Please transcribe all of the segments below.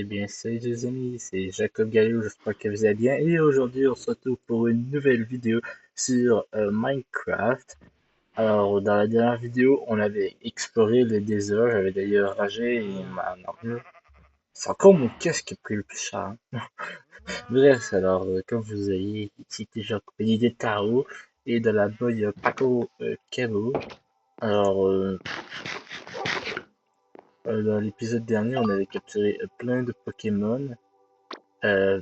bien, salut les amis, c'est Jacob Gallo, j'espère que vous allez bien. Et aujourd'hui, on se retrouve pour une nouvelle vidéo sur Minecraft. Alors, dans la dernière vidéo, on avait exploré le désert, j'avais d'ailleurs ragé et ma armure. C'est encore mon casque qui a pris le plus cher, hein. Bref, alors, comme vous avez ici déjà compris des Tao et de la boy Paco Cabo. Alors, dans l'épisode dernier, on avait capturé plein de Pokémon. Euh,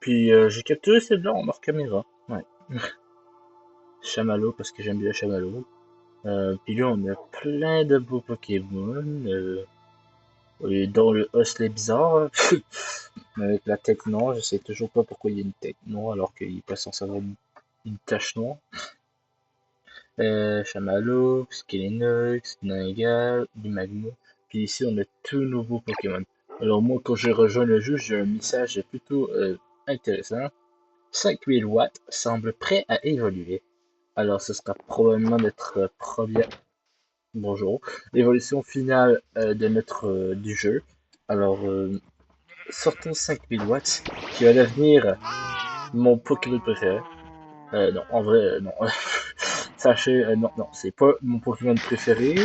j'ai capturé celle-là en hors caméra. Ouais. Chamallow parce que j'aime bien Chamallow. Puis là, on a plein de beaux Pokémon. Et dont le Huxley bizarre. Avec la tête noire, je sais toujours pas pourquoi il y a une tête noire alors qu'il est pas censé avoir une tache noire. Chamallow, Skelenox, Ningal, Magmo. Puis ici, on a tout nouveau Pokémon. Alors moi, quand j'ai rejoint le jeu, j'ai un message plutôt intéressant. 5000 watts semble prêt à évoluer. Alors, ce sera probablement notre première, bonjour, l'évolution finale de notre du jeu. Alors, sortons 5000 watts, qui va devenir mon Pokémon préféré. Non, en vrai, non. Sachez, non, non, c'est pas mon Pokémon préféré.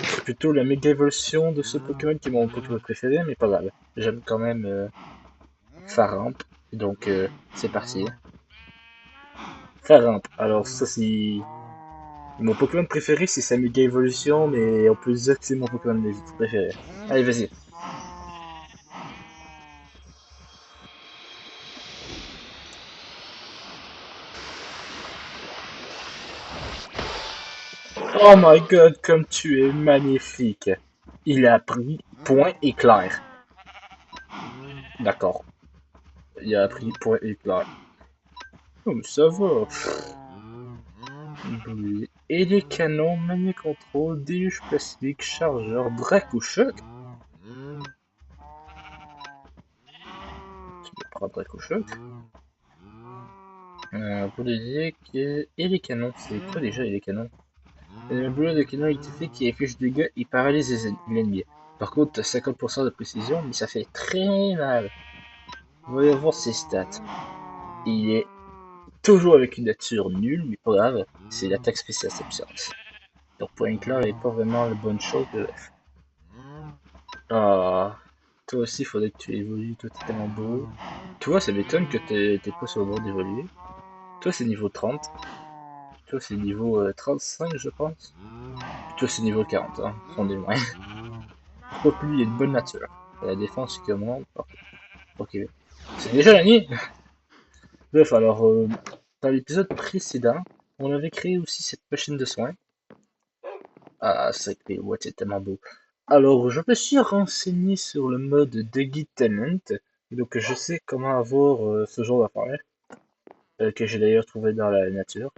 C'est plutôt la méga évolution de ce Pokémon qui est mon Pokémon préféré, mais pas grave. J'aime quand même Faramp. Donc, c'est parti. Faramp. Alors, ça, c'est mon Pokémon préféré, c'est sa méga évolution, mais on peut dire que c'est mon Pokémon préféré. Allez, vas-y. Oh my god, comme tu es magnifique. Il a pris point éclair. D'accord. Il a pris point éclair. Oh, mais ça va. Oui. Et les canons, menu contrôle, déluge plastique, chargeur, Draco Choc. Tu me prends Draco Choc. Pour et les canons, c'est quoi déjà les canons? Un boulet de canon électrifié qui affiche des dégâts et paralyse l'ennemi. Par contre, t'as 50% de précision, mais ça fait très mal. Voyons voir ses stats. Il est toujours avec une nature nulle, mais pas grave. C'est l'attaque spéciale Substance. Donc point clair est pas vraiment la bonne chose. Ah, toi aussi, il faudrait que tu évolues. Toi, t'es tellement beau. Toi, ça m'étonne que t'es pas sur le bord d'évoluer. Toi, c'est niveau 30. Toi, c'est niveau 35, je pense. Puis toi, c'est niveau 40, hein. On est loin. Pourquoi plus il y a une bonne nature? La défense qui augmente. Ok. C'est déjà la nuit. Bref, alors, dans l'épisode précédent, on avait créé aussi cette machine de soins. Ah, c'est ouais, c'est tellement beau. Alors, je me suis renseigné sur le mode de Guide Talent. Donc, je sais comment avoir ce genre d'affaires, que j'ai d'ailleurs trouvé dans la nature.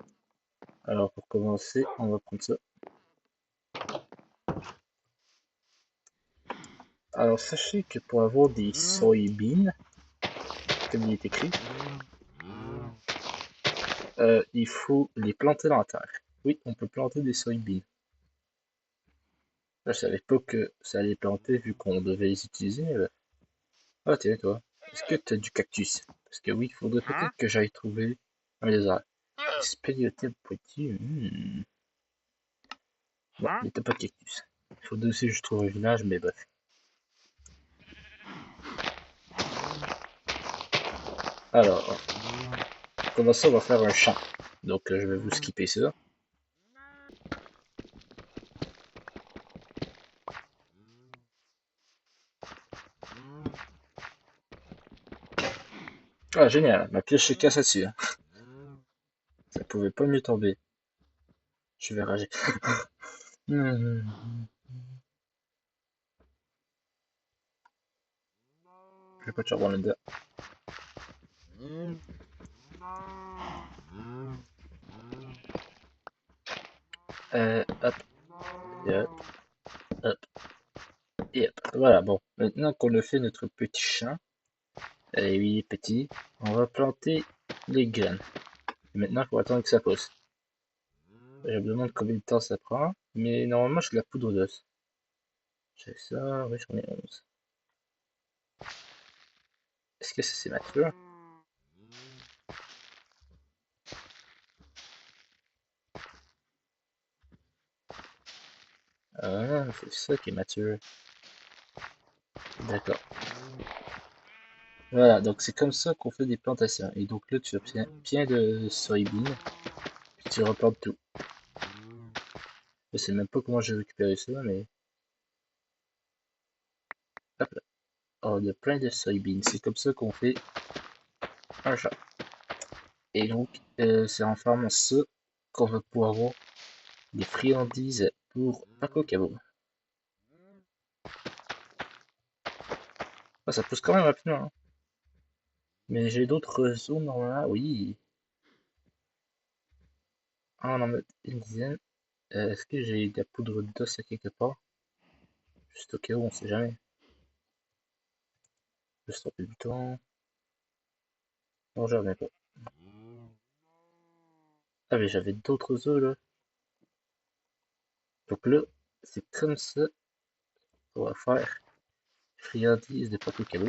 Alors, pour commencer, on va prendre ça. Alors, sachez que pour avoir des soybeans, comme il est écrit, il faut les planter dans la terre. Oui, on peut planter des soybeans. Je savais pas que ça allait planter vu qu'on devait les utiliser. Ah tiens toi, est-ce que t'as du cactus? Parce que oui, il faudrait peut-être que j'aille trouver un lézard. Spéléothèque poitiers. Non, il n'était pas de cactus. Il faudrait aussi que je trouve un village, mais bref. Alors, pour commencer, on va faire un champ. Donc je vais vous skipper ça. Ah génial, ma pioche se casse dessus, hein. Ça pouvait pas mieux tomber. Je vais rager. Hmm. J'ai pas de charbon là-dedans. Hop, et hop, hop, et hop. Voilà, bon. Maintenant qu'on a fait notre petit champ, et oui, il est petit, on va planter les graines. Et maintenant, il faut attendre que ça pousse. Je me demande combien de temps ça prend, mais normalement, j'ai de la poudre d'os. J'ai ça, oui, j'en ai 11. Est-ce que c'est mature? Ah, c'est ça qui est mature. D'accord. Voilà, donc c'est comme ça qu'on fait des plantations. Et donc là, tu obtiens plein de soybeans, puis tu replantes tout. Je sais même pas comment j'ai récupéré ça, mais hop là. Oh, il y a plein de soybeans. C'est comme ça qu'on fait un champ. Et donc, c'est en farmant ça qu'on va pouvoir avoir des friandises pour Paco Cabo. Ah, ça pousse quand même rapidement, hein. Mais j'ai d'autres zones normalement. Oui. Ah, on en met une dizaine. Est-ce que j'ai de la poudre d'os à quelque part? Juste au cas où, on sait jamais. Je stopper le bouton. Non, j'en ai pas. Ah, mais j'avais d'autres œufs là. Donc là, c'est comme ça qu'on va faire friandise de Paco Cabo.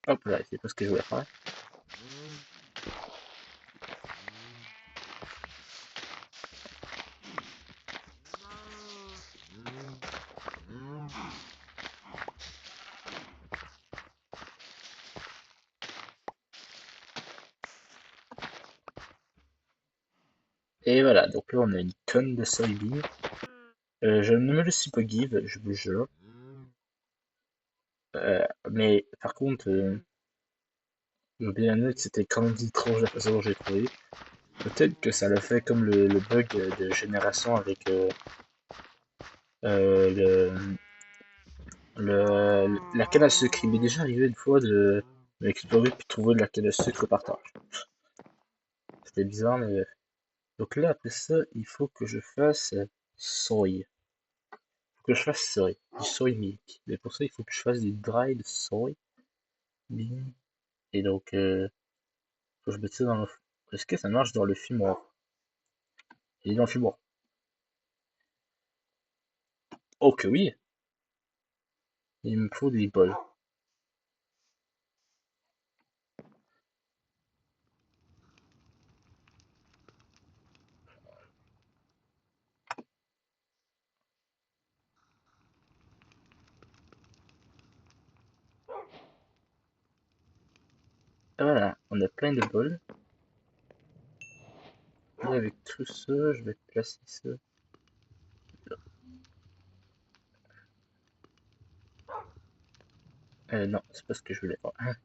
Hop là, c'est pas ce que je voulais faire. Et voilà, donc là on a une tonne de soybeans. Je ne me le suis pas give, je vous jure. Mais par contre, j'ai bien noté que c'était quand même étrange la façon dont j'ai trouvé. Peut-être que ça le fait comme le bug de génération avec le, la canne à sucre. Il m'est déjà arrivé une fois de m'explorer puis de trouver de la canne à sucre par terre. C'était bizarre, mais donc là, après ça, il faut que je fasse soy. Il faut que je fasse soy, du soy milk. Mais pour ça, il faut que je fasse du dried soy bean. Et donc, faut que je mette ça dans le... Est-ce que ça marche dans le fumoir? Il est dans le fumoir. Oh que oui! Il me faut des bols. Ah, voilà, on a plein de bols. Et avec tout ça, je vais placer ça là. Non, c'est pas ce que je voulais faire.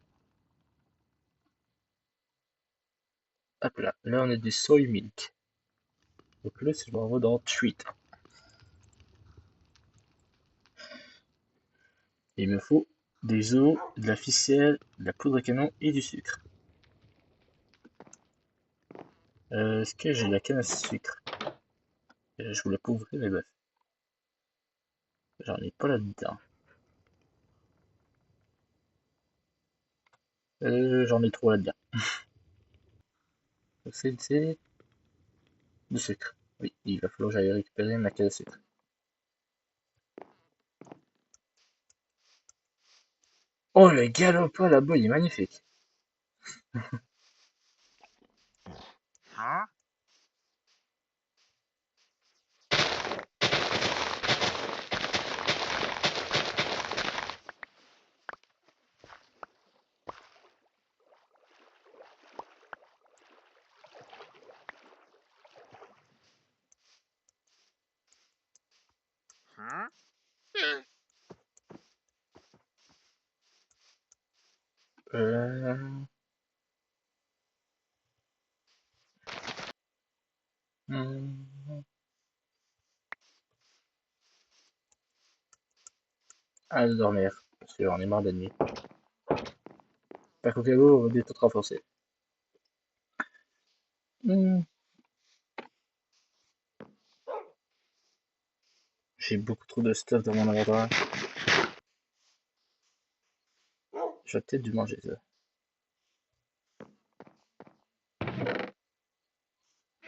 Hop là, là on a du soy milk. Donc là, si je m'envoie dans Treat, il me faut des œufs, de la ficelle, de la poudre à canon et du sucre. Est-ce que j'ai de la canne à sucre? Je voulais pas ouvrir, mais bref. J'en ai pas là-dedans. J'en ai trop là-dedans. C'est du sucre. Oui, il va falloir que j'aille récupérer ma canne à sucre. Oh, le galopin là-bas, il est magnifique. Euh... hmm, Allez dormir, parce que j'en ai marre de la nuit. Paco Cabo va bientôt te renforcer. Hmm, J'ai beaucoup trop de stuff dans mon inventaire. J'aurais peut-être dû manger ça.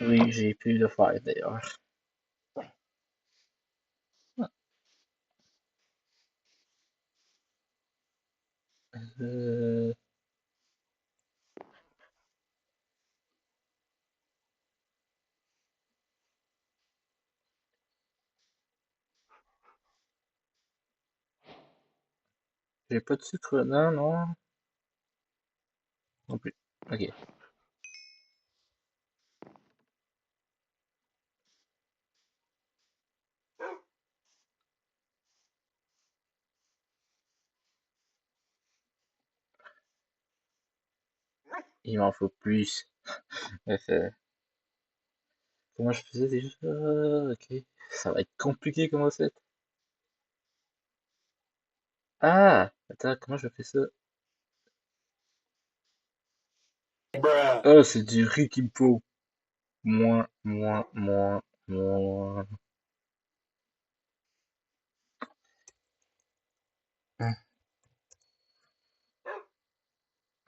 Oui, j'ai pu le faire d'ailleurs. Euh, j'ai pas de sucre là, non? Non plus. Ok. Il m'en faut plus. Euh, Comment je faisais déjà? Ok. Ça va être compliqué comme recette. Ah! Attends, comment je fais ça? Oh, c'est du riz qu'il me faut. Moins. Hum,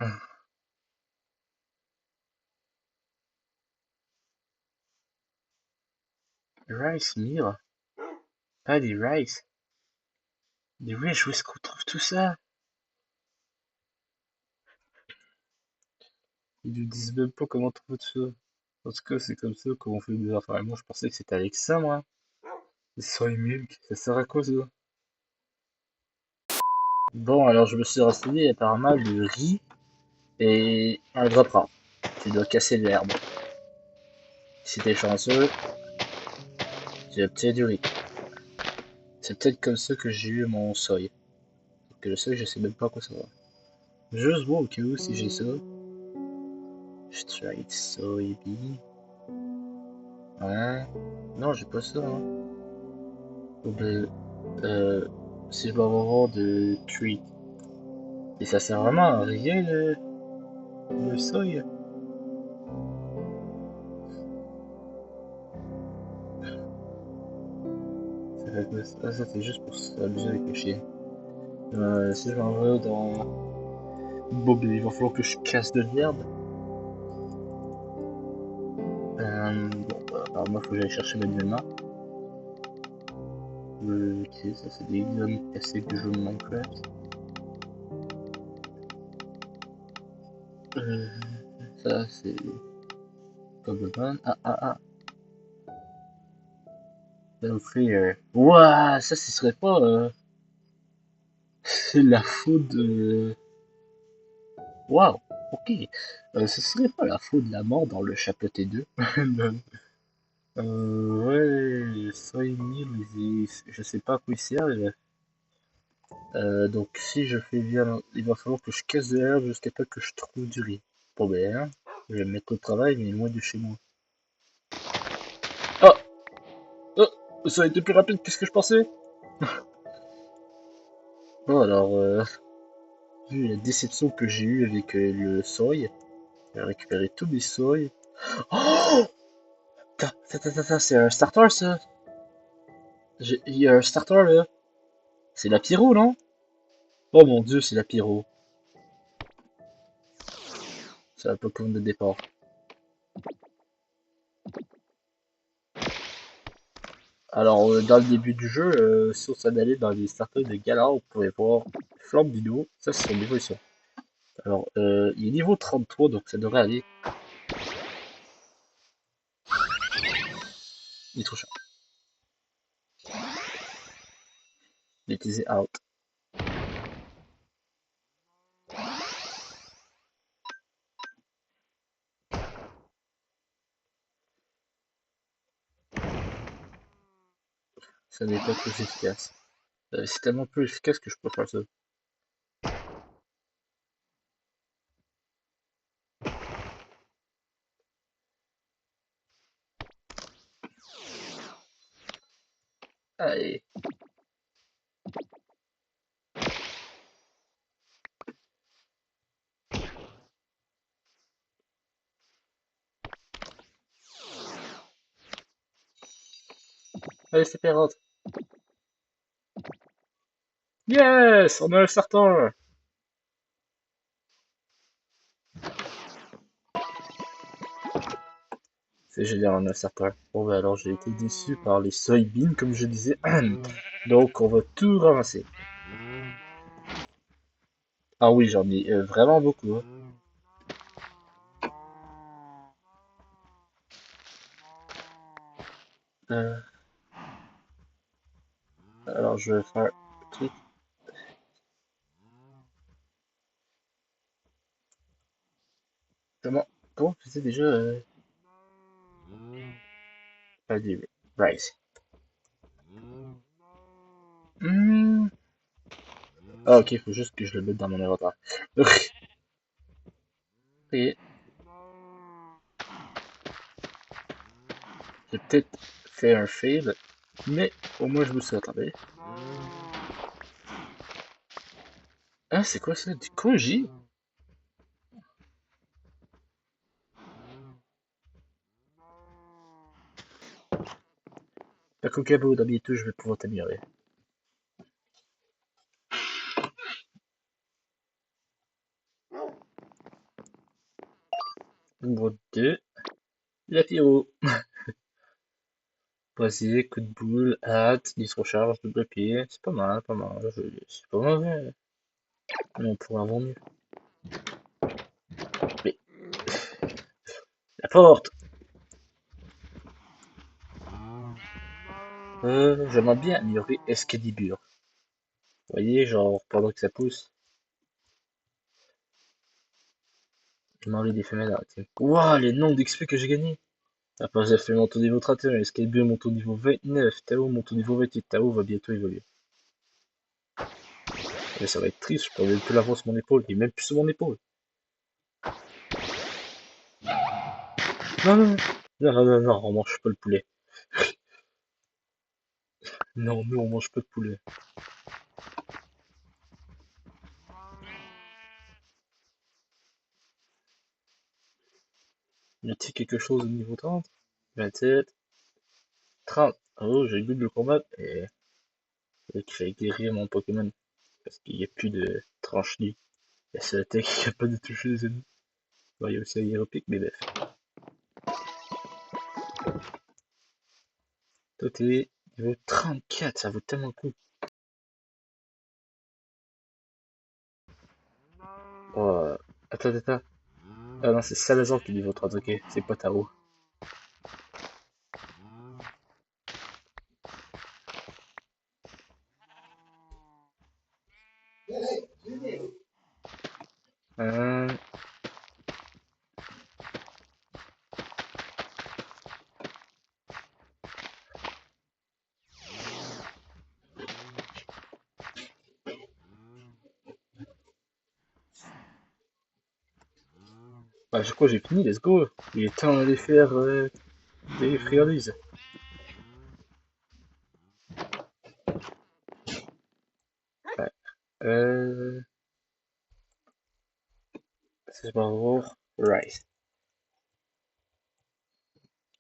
hum. Rice meal? Pas des rice. Des rice, où est-ce qu'on trouve tout ça? Ils nous disent même pas comment trouver tout ça. En tout cas, c'est comme ça qu'on fait des affaires. Moi, je pensais que c'était avec ça, moi. Les soy milk, ça sert à quoi ça? Bon, alors je me suis renseigné, apparemment le riz est un repas. Tu dois casser l'herbe. Si t'es chanceux, tu obtiens du riz. C'est peut-être comme ça que j'ai eu mon soy. Que le soy, je sais même pas à quoi ça va. Juste voir au cas où si j'ai ça. Straight soybean. Hein? Non, j'ai pas ça, hein. Ou ben, euh, si je dois avoir de treat. Et ça sert vraiment à rien le soy. Ça fait quoi ça? Ah, ça c'est juste pour s'amuser avec le chien. Si je m'en vais dans... Bon, ben, il va falloir que je casse de l'herbe. Bon, bah, apparemment, faut que j'aille chercher manuellement. Ok, ça c'est des zones classiques du jeu de Minecraft. Euh, Ça c'est Cobblestone. Hellfire. Ouah, ça ce serait pas c'est la faute de... Waouh, ok. Ce serait pas la faute de la mort dans le chapeauté 2. Ouais, soy meal, je sais pas à quoi il sert. Donc si je fais bien, il va falloir que je casse de l'herbe jusqu'à temps que je trouve du riz. Bon ben, je vais me mettre au travail, mais loin de chez moi. Oh, ça a été plus rapide que ce que je pensais. Bon alors, vu la déception que j'ai eue avec le soy, j'ai récupéré tous mes soy. Oh, c'est un starter ça. Il y a un starter là. C'est la pyro, non? Oh mon dieu, c'est la pyro. C'est un Pokémon de départ. Alors, dans le début du jeu, si on s'en allait dans les starters de Galar, on pouvait voir Flambino. Ça, c'est son évolution. Alors, il est niveau 33, donc ça devrait aller. Il est trop cher. Il est utilisé out. Ça n'est pas plus efficace. C'est tellement plus efficace que je peux faire ça. Allez. Allez, c'est pérante. Yes! On a un starter! C'est génial en un certain. Bon, bah alors j'ai été déçu par les soybeans, comme je disais. Donc on va tout ramasser. Ah oui, j'en ai vraiment beaucoup, hein. Euh, alors je vais faire un truc. Comment, comment on faisait déjà pas du rice. Hmm. Ah ok, faut juste que je le mette dans mon inventaire. Et j'ai peut-être fait un fail, mais au moins je me suis rattrapé. Ah, c'est quoi ça? Du koji? La Kokabo, dans bientôt je vais pouvoir t'améliorer. Numéro 2, la pyro. Brasier, coup de boule, hâte, 10 recharge, double pied. C'est pas mal, pas mal. C'est pas mauvais. Mais on pourrait avoir mieux. Mais la porte! J'aimerais bien améliorer Excalibur. Vous voyez, genre, pendant que ça pousse, je m'enlève des femelles là, tiens. Wouah, les nombres d'XP que j'ai gagné! Après, j'ai fait mon tour niveau 31, Excalibur mon tour niveau 29, Tao mon tour niveau 28, Tao va bientôt évoluer. Mais ça va être triste, je peux même plus l'avoir sur mon épaule, il est même plus sur mon épaule. Non, non, non, non, non, non, on mange pas le poulet. Non, nous on mange pas de poulet. Y a-t-il quelque chose au niveau 30? 27, 30. Oh, j'ai le goût de le combattre et qui fait guérir mon Pokémon. Parce qu'il n'y a plus de tranche nuit. Il y a seule attaque qui est capable de toucher les ennemis. Bon, il y a aussi Aéropic, mais bref. Toi, t'es niveau 34, ça vaut tellement le coup. Oh, attends, attends. Ah non, c'est Salazar qui est niveau 30, ok. C'est pas Tao. Euh, bah, je crois que j'ai fini, let's go. Il est temps d'aller faire des friandises. Ouais. Euh, c'est pas voir. Rice.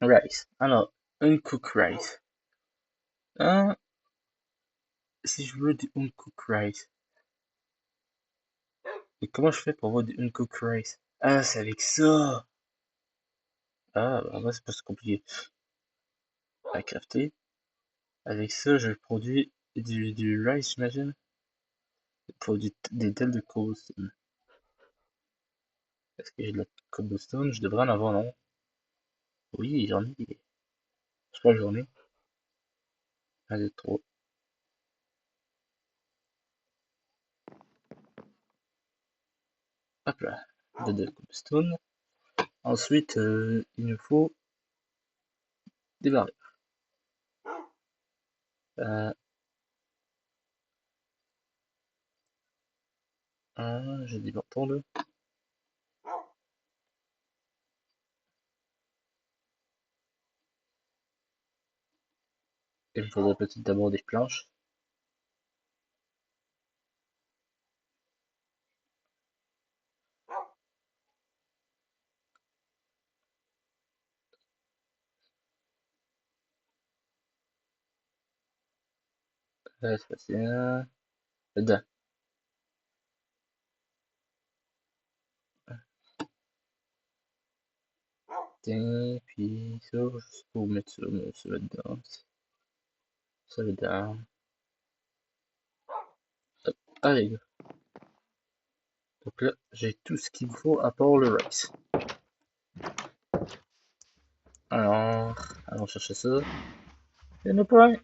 Rice. Alors, uncooked rice. Hein, si je veux du uncooked rice. Et comment je fais pour avoir du uncooked rice? Ah, c'est avec ça! Ah, bah, moi, c'est pas si compliqué à crafter. Avec ça, je produis du rice, j'imagine. Pour des tels de cobblestone. Est-ce que j'ai de la cobblestone? Je devrais en avoir, non? Oui, j'en ai. Je crois que j'en ai. Un, deux, trois. Hop là. De la cobblestone. Ensuite, il nous faut des barils. Euh, j'ai des bâtons, là. Il me faudrait peut-être d'abord des planches. C'est facile. Dedans. Tiens, puis ça, je sais pas où mettre ça, mais ça va dedans. Ça va dedans. Hop, allez. Donc là, j'ai tout ce qu'il me faut à part le rice. Alors, allons chercher ça. Il n'y en a pas un.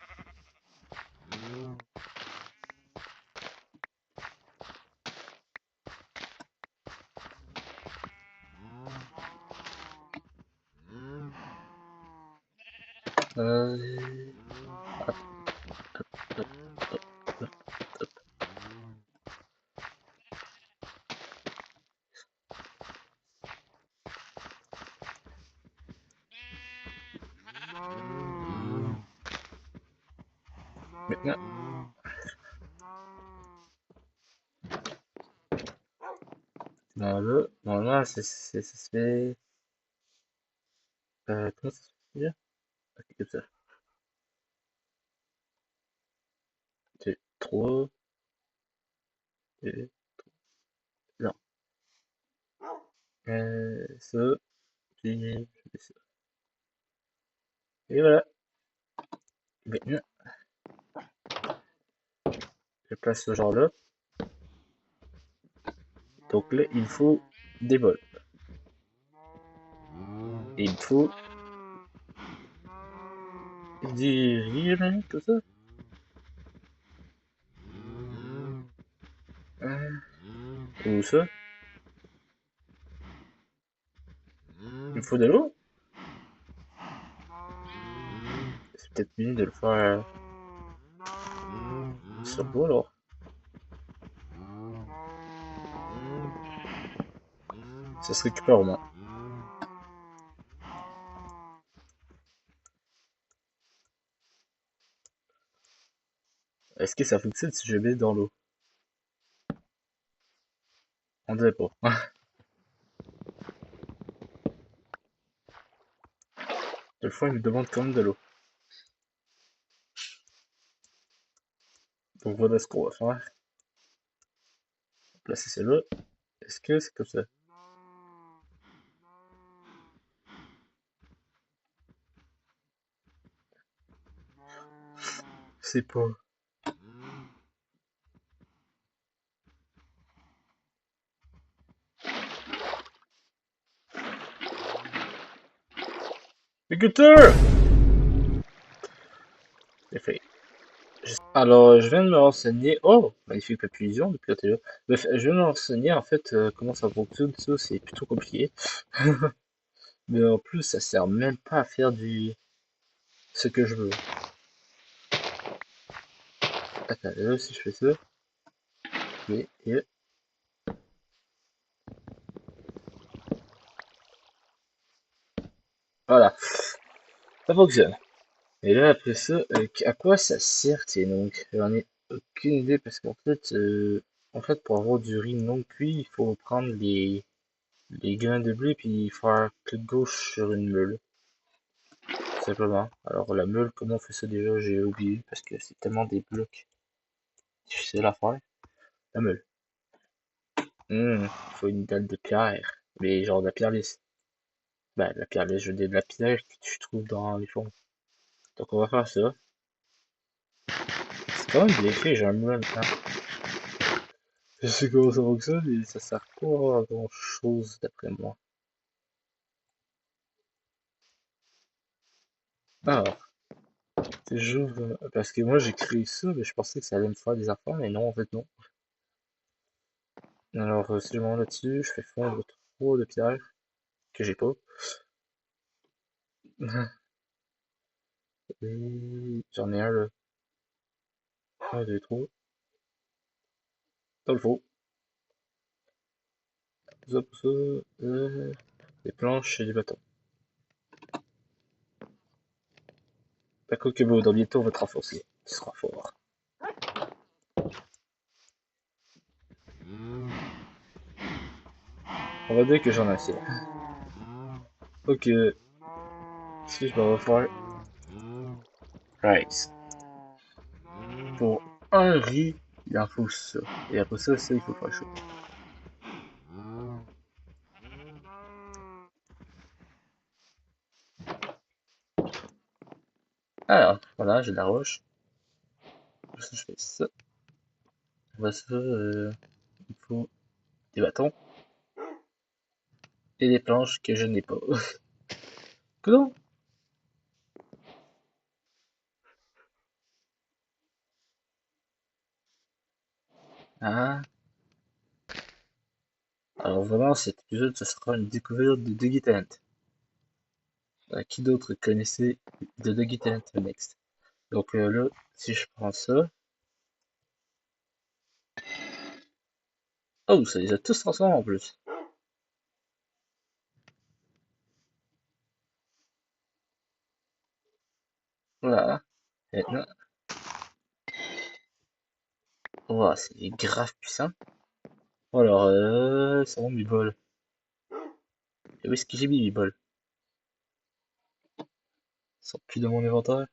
Hop, hop, hop, hop, hop, hop. Maintenant, normalement, ça se fait. Comment ça se fait déjà? Ok, comme ça. C'est 3, et non. Ça, puis je fais ça. Et voilà. Maintenant, je place ce genre là. Donc là, il faut des bols. Et il faut du riz, j'imagine, tout ça. Ou ça. Il me faut de l'eau. C'est peut-être mieux de le faire sur l'eau alors. Ça se récupère au moins. Est-ce que ça fonctionne si je mets dans l'eau? On dirait pas. Des fois, il me demande quand même de l'eau. Donc voilà ce qu'on va faire. Placer celle-là. Est-ce que c'est comme ça? C'est pas. Écouteur! C'est fait. Alors, je viens de me renseigner. Oh, magnifique papillon depuis la télé. Bref, je viens de me renseigner en fait comment ça fonctionne. Ça, c'est plutôt compliqué. Mais en plus, ça sert même pas à faire du ce que je veux. Attends, là, si je fais ça, et voilà, ça fonctionne. Et là, après ça, à quoi ça sert, tiens, donc? J'en ai aucune idée parce en fait, pour avoir du riz non cuit, il faut prendre les grains de blé puis faire clic gauche sur une meule, tout simplement. Alors, la meule, comment on fait ça déjà? J'ai oublié parce que c'est tellement des blocs difficiles à faire. La meule. Faut une dalle de pierre, mais genre de la pierre lisse. Ben, de la pierre lisse, je veux dire de la pierre que tu trouves dans les fonds. Donc, on va faire ça. C'est quand même bien fait, j'ai un moule maintenant. Je sais comment ça fonctionne, mais ça sert pas à grand chose d'après moi. Alors, j'ouvre. Parce que moi j'ai créé ça, mais je pensais que ça allait me faire des affaires, mais non, en fait, non. Alors, si je monte là-dessus, je fais fondre trop de pierres que j'ai pas. Et j'en ai un là. Un, deux, trois. Dans le faux. Tout ça pour ça. Des planches et des bâtons. Pas quoi que dans bientôt on va te renforcer. Tu seras fort. On va dire que j'en ai assez. Ok. Si je vais refaire rice. Pour un riz, il en faut ça. Et après ça, il faut faire chaud. Voilà, j'ai de la roche. Pour ça, je fais ça. Voilà, ça, il faut des bâtons et des planches que je n'ai pas. Comment? Ah. Alors vraiment, cet épisode, ce sera une découverte de Dougie Talent. Qui d'autre connaissait de Dougie Talent Next? Donc là, si je prends ça... Oh, ça les a tous transformés en plus. Voilà. Et maintenant... Oh, c'est grave puissant. Alors, c'est bon, mes bols. Et où est-ce que j'ai mis mes bols? Ils sont plus dans mon inventaire.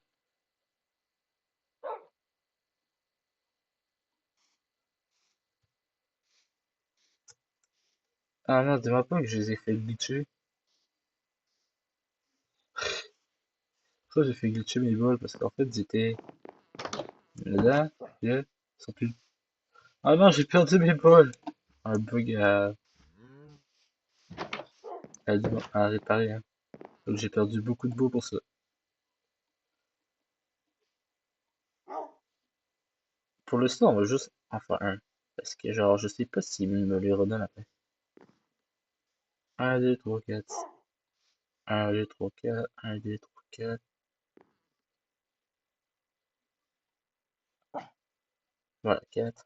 Ah non, dis-moi pas que je les ai fait glitcher. Ça, j'ai fait glitcher mes bols parce qu'en fait, ils étaient là, là, ils sont plus. Ah non, j'ai perdu mes bols! Un bug à réparer, hein. Donc j'ai perdu beaucoup de bouts pour ça. Pour l'instant, on va juste en faire un. Parce que genre, je sais pas s'il me les redonne après. 1, 2, 3, 4. 1, 2, 3, 4. 1, 2, 3, 4. Voilà, 4.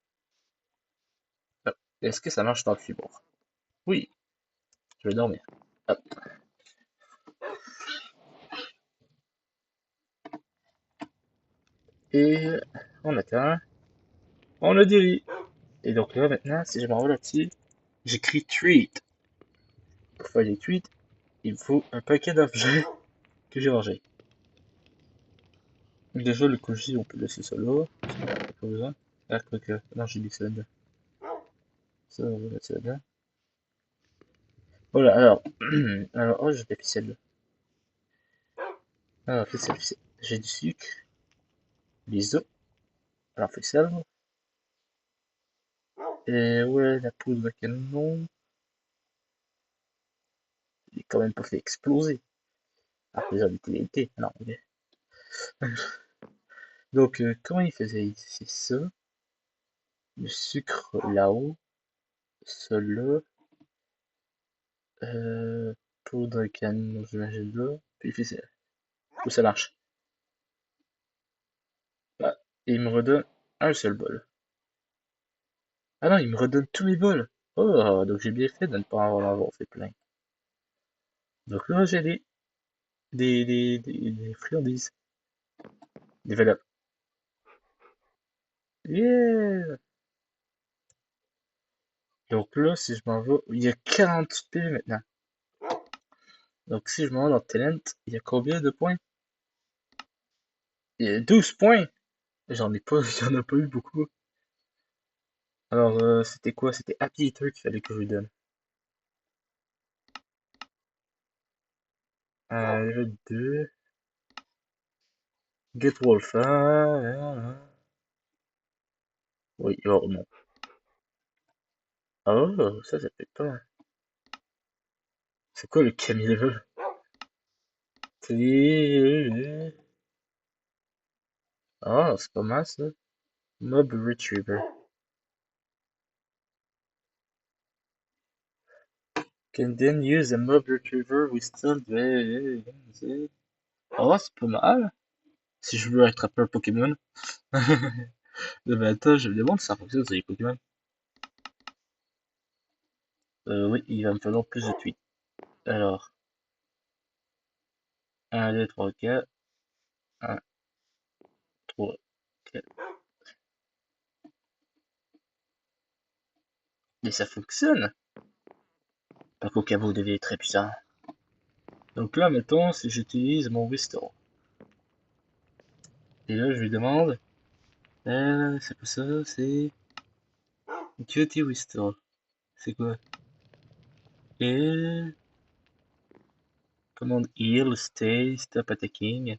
Hop. Est-ce que ça marche dans le fibre? Oui, je vais dormir. Hop. Et on atteint. On a dit. Et donc là, maintenant, si je m'envoie là-dessus, j'écris treat. Pour faire les tweets, il me faut un paquet d'objets que j'ai rangés. Déjà, le koji, on peut laisser ça là. Pas besoin. Ah, quoi que. Non, j'ai dit que ça là-dedans. Ça, on va mettre ça là-dedans. Voilà, alors. Alors, oh, j'ai des ficelles. Alors, ficelle, ficelle. J'ai du sucre, des œufs. Alors, ficelle. Et ouais, la poudre de canon. Il est quand même pas fait exploser. Alors, les habitudes. Non, ok. Donc, comment il faisait? C'est ça. Le sucre là-haut. Ça là. Poudre de canon, j'imagine là. Puis ficelle. Où ça marche? Ah, et il me redonne un seul bol. Ah non, il me redonne tous mes bols. Oh, donc j'ai bien fait de ne pas en avoir fait plein. Donc là, j'ai des friandises. Des valeurs. Yeah! Donc là, si je m'en vais, il y a 40 P maintenant. Donc si je m'en vais dans Talent, il y a combien de points? Il y a 12 points! J'en ai pas, j'en ai pas eu beaucoup. Alors, c'était quoi? C'était Happy Eater qu'il fallait que je lui donne. Level 2. Get Wolf. Oui, oh non. Oh, ça peut être pas mal. C'est quoi le Camille level? Ah, c'est pas mal ça. Mob Retriever. Can then use a mob retriever with stealth. Oh, c'est pas mal. Si je veux attraper un Pokémon. Ben attends, je me demande si ça fonctionne sur les Pokémon. Oui, il va me falloir plus de tweets. Alors, 1, 2, 3, 4. 1, 3, 4. Mais ça fonctionne. Pas qu'au cas où devait être très puissant. Donc là, mettons, si j'utilise mon Wisdom. Et là, je lui demande. C'est pas ça, c'est. Duty Wisdom. C'est quoi? Et. Commande heal, stay, stop attacking.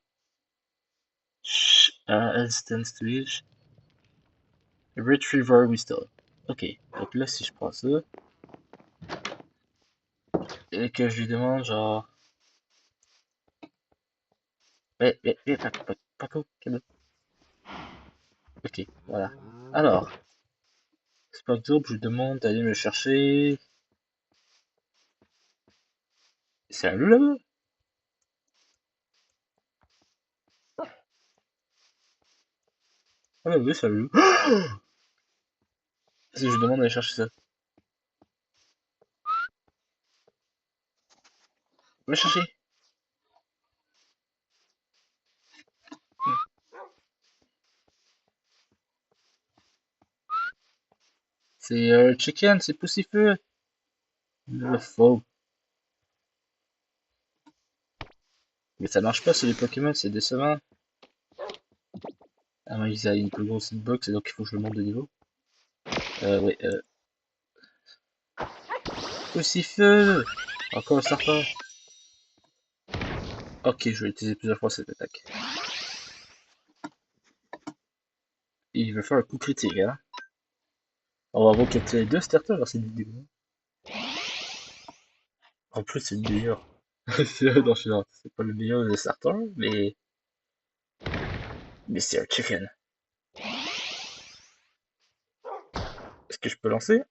Instance Twitch. Retriever Wisdom. Ok, donc là, si je prends ça, et que je lui demande genre. Paco, cadeau. Ok, voilà. Alors, c'est par exemple, je lui demande d'aller me chercher. C'est un loup là-bas? Ah, bah oui, c'est un loup. Si je lui demande d'aller chercher ça. Va chercher. C'est chicken, c'est poussifeux. Le faux. Mais ça marche pas sur les Pokémon, c'est décevant. Ah oui, ils ont une plus grosse hitbox et donc il faut que je le monte de niveau. Oui, poussifeux. Encore un serpent. Ok, je vais utiliser plusieurs fois cette attaque. Il veut faire un coup critique, hein. On va voir capturer deux starters dans cette vidéo. En plus, c'est le meilleur. Non, c'est pas le meilleur des starters, mais c'est un chicken. Est-ce que je peux lancer?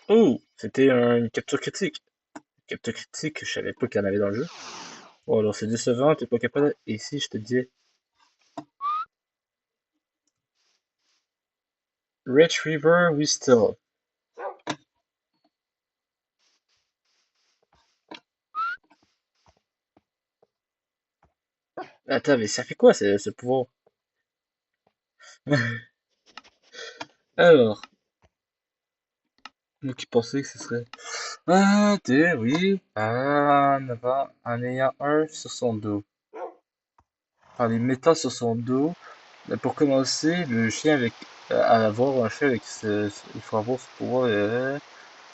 Oh, c'était une capture critique. Capture critique, je savais pas qu'il y en avait dans le jeu. Oh, alors c'est décevant, t'es pas capable. Et si je te dis Retriever Whistle. Attends, mais ça fait quoi ce pouvoir? Alors, moi qui pensais que ce serait un, deux, oui, en ayant un sur son dos. En les mettant sur son dos, mais pour commencer, le chien avec à avoir un chien avec il faut avoir ce pouvoir il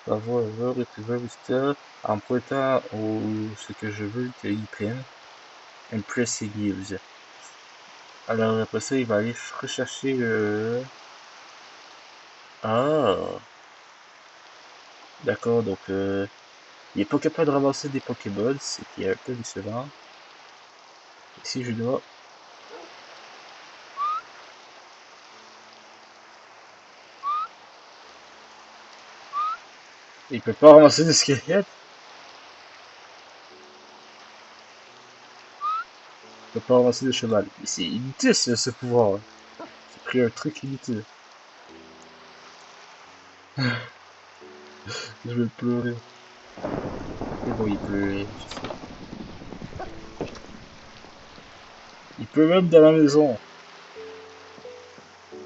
faut avoir un retriever whistle en pointant au ce que je veux qu'il prenne. Impressive News. Alors après ça, il va aller rechercher le. Ah, d'accord, donc il est pas capable de ramasser des Pokéballs, ce qui est un peu décevant. Ici, je dois. Il peut pas ramasser des squelettes. Il peut pas ramasser des cheval. Mais c'est inutile ce pouvoir. J'ai pris un truc inutile. Je vais pleurer. Mais bon, il peut. Je sais. Il peut même dans la maison.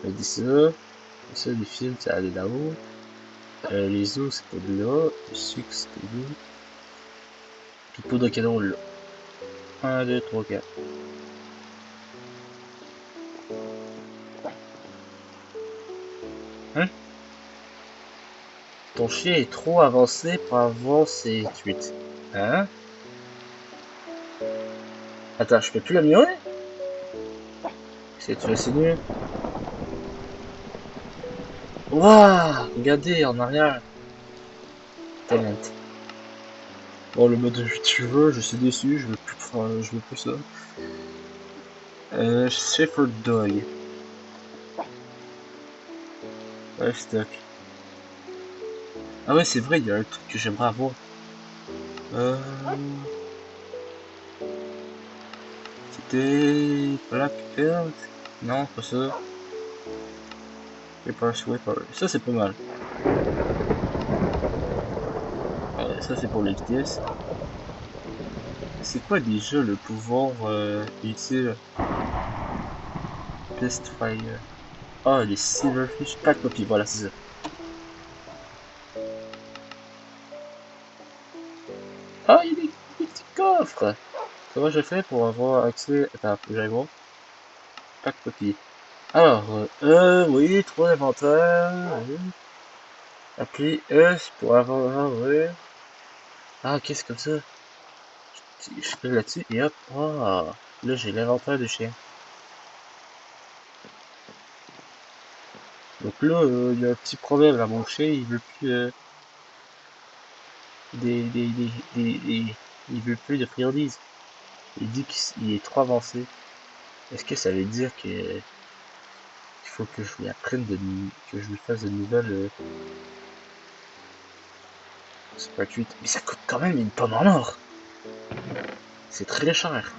Je dis ça. Ça, les films, c'est aller là-haut. Les os, c'est pas de là. Le sucre, c'est pas de là. Tout poudre de canon, là. 1, 2, 3, 4. Hein? Ton chien est trop avancé pour avoir ses tweets. Hein? Attends, je peux plus l'améliorer? C'est tu insinues? Waouh! Regardez en arrière. Talent. Bon, le mode tu veux, je suis déçu, je veux plus ça. Shepherd Dog. Ouais, stock. Ah ouais, c'est vrai, il y a un truc que j'aimerais avoir. Euh... C'était Black Belt? Non, pas ça. Paper Sweeper. Ça, c'est pas mal. Ça, c'est pour les vitesses. C'est quoi déjà le pouvoir utile? Best Fire. Ah, les Silverfish. Pack Copy, voilà, c'est ça. Ah, il y a des petits coffres! Comment je fais pour avoir accès. Attends, faut que j'aille voir. Pack Copy. Alors, oui, trop d'inventaire. Oui. Appuyez E pour avoir. Oui. Ah, ok, c'est comme ça. Je clique là-dessus et hop. Oh, là, j'ai l'inventaire du chien. Donc là, il y a un petit problème là. Mon chien, il veut plus il veut plus de friandises. Il dit qu'il est trop avancé. Est-ce que ça veut dire que il faut que je lui apprenne que je lui fasse de nouvelles Sprite 8? Mais ça coûte quand même une pomme en or. C'est très cher.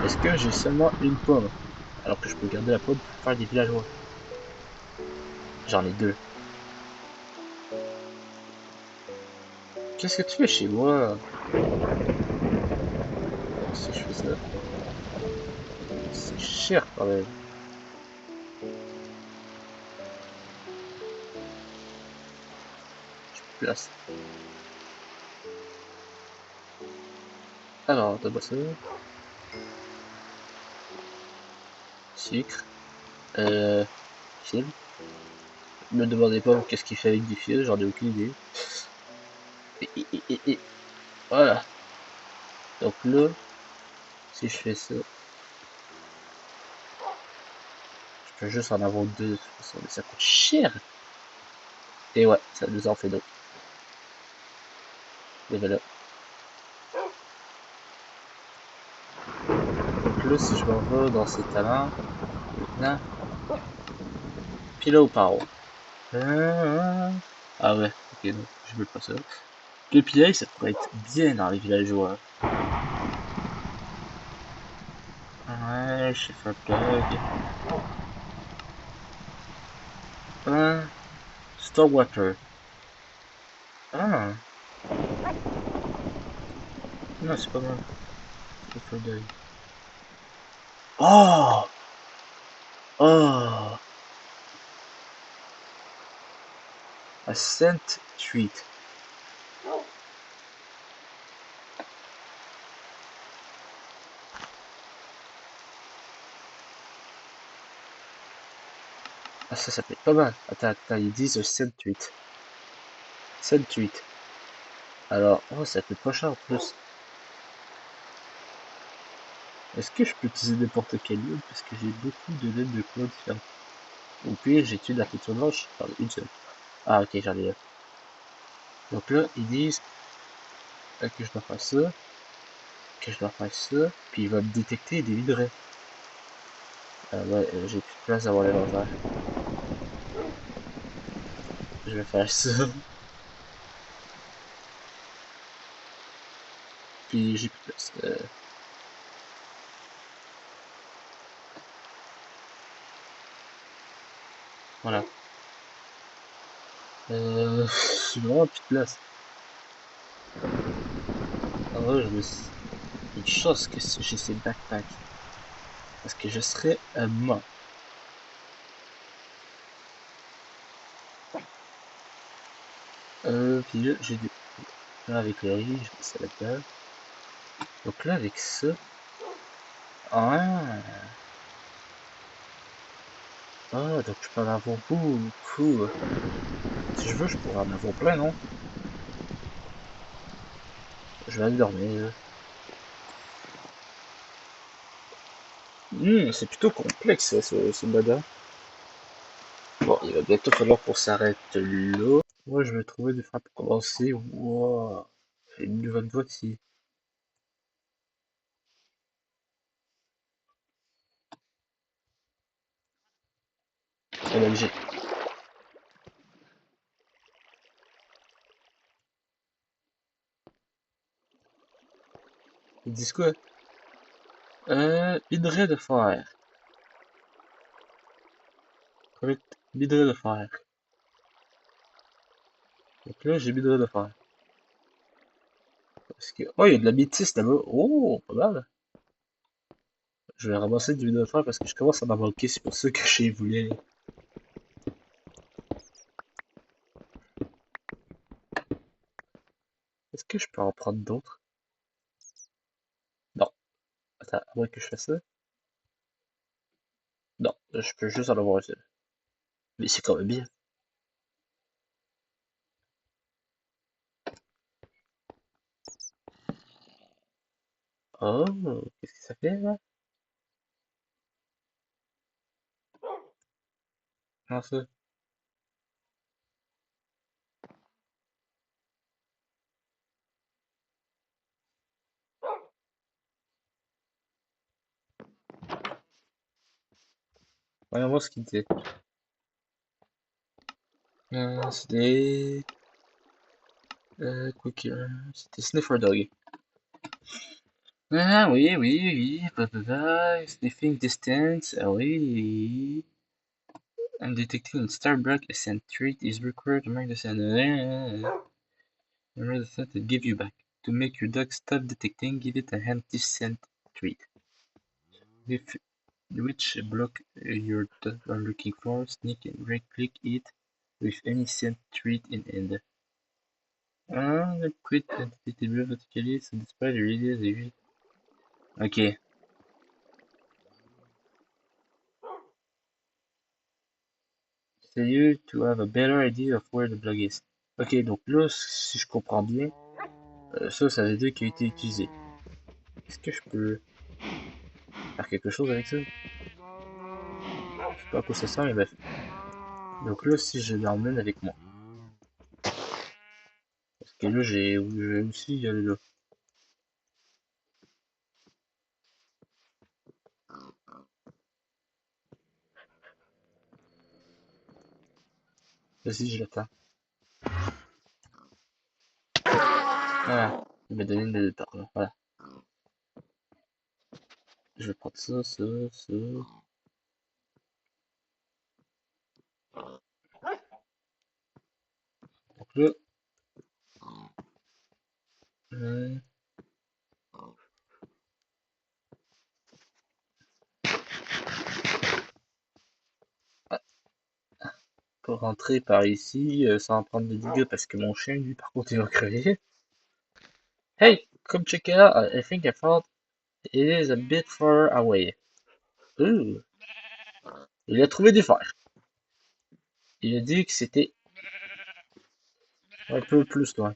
Est-ce que j'ai seulement une pomme? Alors que je peux garder la pomme pour faire des villageois. J'en ai deux. Qu'est-ce que tu fais chez moi? Si je fais ça, c'est cher quand même. Je place. Alors, d'abord ça. Sucre. Euh, Fil. Me demandez pas qu'est-ce qu'il fait avec du fil, j'en ai aucune idée. Et voilà. Donc là, si je fais ça, je peux juste en avoir deux de toute façon, mais ça coûte cher. Et ouais, ça nous en fait deux. Et voilà. Donc là, si je m'en vais dans ces talents, maintenant, Pillow Power. Ah ouais, ok, non, je veux pas ça. Le pillaille, ça pourrait être bien dans les villageois. Ouais, je fais un plug. Stormwater. Ah, non, c'est pas mal. Le feu d'œil. Oh! Oh! A scent treat. Ah, ça peut être pas mal. Attends, ils disent scent treat. Scent treat. Alors, oh, ça coûte pas cher en plus. Est-ce que je peux utiliser n'importe quelle huile? Parce que j'ai beaucoup de laine de couleurs différentes. Au pire, j'étudie la peinture blanche. J'en ai une seule. Ah, ok, j'en ai une. Donc là, ils disent que je dois faire ça, que je dois faire ça, puis il va me détecter des minerais. Ouais, j'ai plus de place d'avoir l'inventaire. Je vais faire ça, puis j'ai plus de place. Voilà. J'ai vraiment plus de place. En vrai, une chance que j'ai ces backpacks. Parce que je serais un mort. Puis là, j'ai des... Là, avec le riz, je mets ça là-dedans. Donc là, avec ça... Ah, ah, donc je peux en avoir beaucoup. Si je veux, je pourrais en avoir plein, non? Je vais aller dormir, là. C'est plutôt complexe, ça, ce bada. Bon, il va bientôt falloir qu'on s'arrête là. Moi, je vais trouver des frappes pour commencer. Wow. J'ai une nouvelle voie ici. LG. Ils disent quoi? Minerai de fer. Correct. Minerai de fer. Donc là, j'ai minerai de fer. Parce que... Oh, il y a de la métisse là-bas. Oh, pas mal. Je vais ramasser du minerai de fer parce que je commence à m'en manquer. C'est pour ça que je voulais. Est-ce que je peux en prendre d'autres? Non. Attends, à moins que je fasse ça. Non, je peux juste en avoir un seul. Mais c'est quand même bien. Oh, qu'est-ce que ça fait là? Non, ça. Voyons voir ce qu'il disait. C'était. Quoi que. C'était Sniffer Dog. Ah oui, oui, oui. Sniffing distance. Ah oui. And detecting Starbuck ascent trait is required to make the sound. Remember the scent it give you back. To make your dog stop detecting, give it a anti scent treat. If which block your dog are looking for, sneak and right click it with any scent treat in end. The quit entity bleu vertically so display the radius of. Ok. So you to have a better idea of where the block is. Ok, donc là, si je comprends bien, ça veut dire qu'il a été utilisé. Est-ce que je peux faire quelque chose avec ça? Je sais pas à quoi ça sert, mais bref. Donc là, si je l'emmène avec moi. Parce que là, j'ai aussi y aller là. Vas-y, je l'attends. Voilà. Il m'a donné une par là. Voilà. Je vais prendre ça, ça, ça. Donc là. Ah, pour rentrer par ici, sans prendre de dégâts parce que mon chien, lui, par contre, il va crever. Hey, come check it out. I think I found it is a bit far away. Ooh. Il a trouvé du fer. Il a dit que c'était un peu plus loin.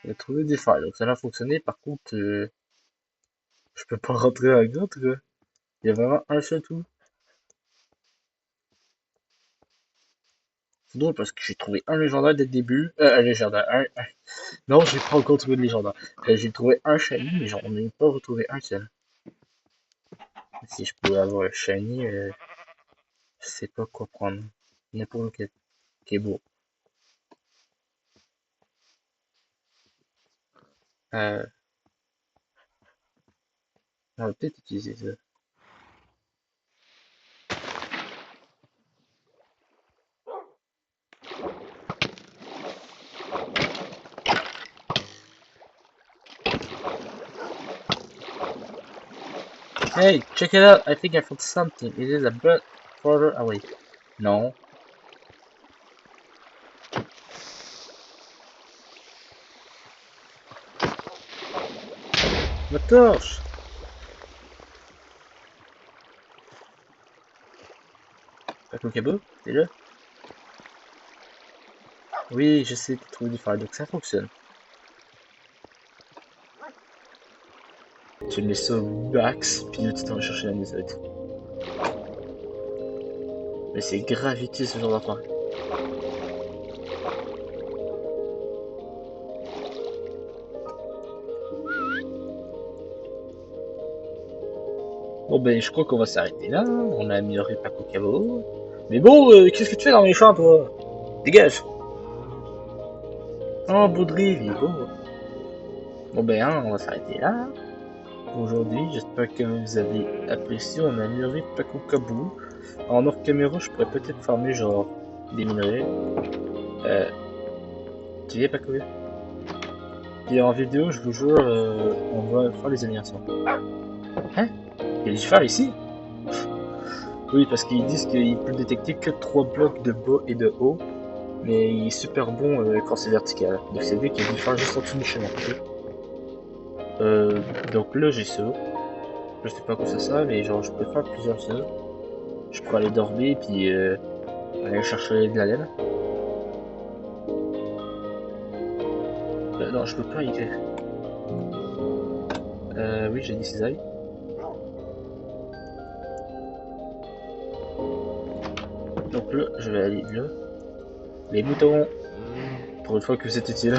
Il a trouvé des failles, donc ça a fonctionné. Par contre, je peux pas rentrer avec d'autres. Il y a vraiment un seul trou. C'est drôle parce que j'ai trouvé un légendaire dès le début. Un légendaire. Non, j'ai pas encore trouvé de légendaire. J'ai trouvé un shiny, mais j'en ai pas retrouvé un seul. Si je pouvais avoir un shiny, je sais pas quoi prendre. N'importe lequel. Qui est beau. On va peut-être utiliser ça. Hey, check it out. I think I found something. It is a bit farther away. Non. Ma torche! Pakokabo, t'es là? Oui, j'essaie de trouver du fer, donc ça fonctionne. Tu mets ça au max, puis là tu t'en vas chercher la musette. Mais c'est gravité ce genre d'affaire. Bon ben je crois qu'on va s'arrêter là, on a amélioré Paco Cabo. Mais bon, qu'est-ce que tu fais dans mes champs toi? Dégage! Oh Baudry, il est beau. Bon ben hein, on va s'arrêter là. Pour aujourd'hui, j'espère que vous avez apprécié, on a amélioré Paco Cabo. En hors caméra, je pourrais peut-être farmer genre des minerais. Tu viens Paco? Et en vidéo, je vous jure, on va faire les animations. Hein? Il y a du fer ici? Oui, parce qu'ils disent qu'il peut détecter que 3 blocs de bas et de haut, mais il est super bon quand c'est vertical. Donc c'est lui qui a du fer juste en dessous du chemin. Donc là j'ai ça. Je sais pas à quoi ça sert, mais genre je peux faire plusieurs ça. Je pourrais aller dormir, puis Aller chercher de la laine. Non, je peux pas y aller. Oui, j'ai dit cisaille. Donc là, je vais aller là. Les moutons. Pour une fois que c'est utile.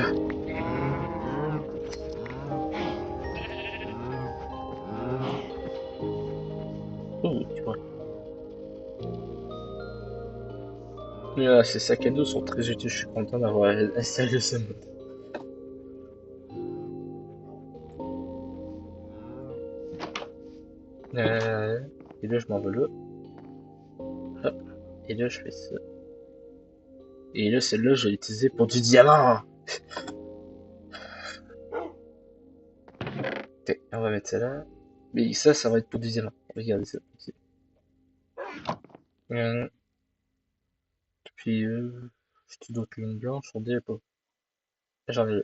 Oh, tu vois. Ces sacs à dos sont très utiles. Je suis content d'avoir installé ce mode. Et là, je m'en vais là. Hop. Et là, je fais ça. Et là, celle-là, je vais l'utiliser pour du diamant. Ok, on va mettre ça là. Mais ça va être pour du diamant. Regardez ça. Euh, Puis, j'ai d'autres lignes blanches, on dirait pas. J'en ai.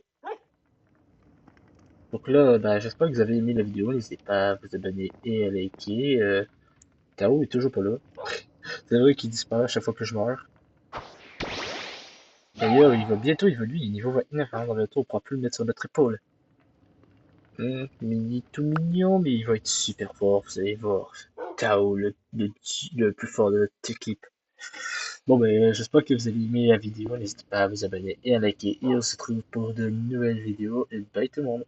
Donc là, bah, j'espère que vous avez aimé la vidéo. N'hésitez pas à vous abonner et à liker. Tao est toujours pas là. C'est vrai qu'il disparaît à chaque fois que je meurs. D'ailleurs, il va bientôt évoluer. Niveau 29, hein, dans le tour, on pourra plus le mettre sur notre épaule. Mini tout mignon, mais il va être super fort, vous allez voir. Tao, le plus fort de notre équipe. Bon, ben, j'espère que vous avez aimé la vidéo. N'hésitez pas à vous abonner et à liker. Et on se retrouve pour de nouvelles vidéos. Et bye tout le monde.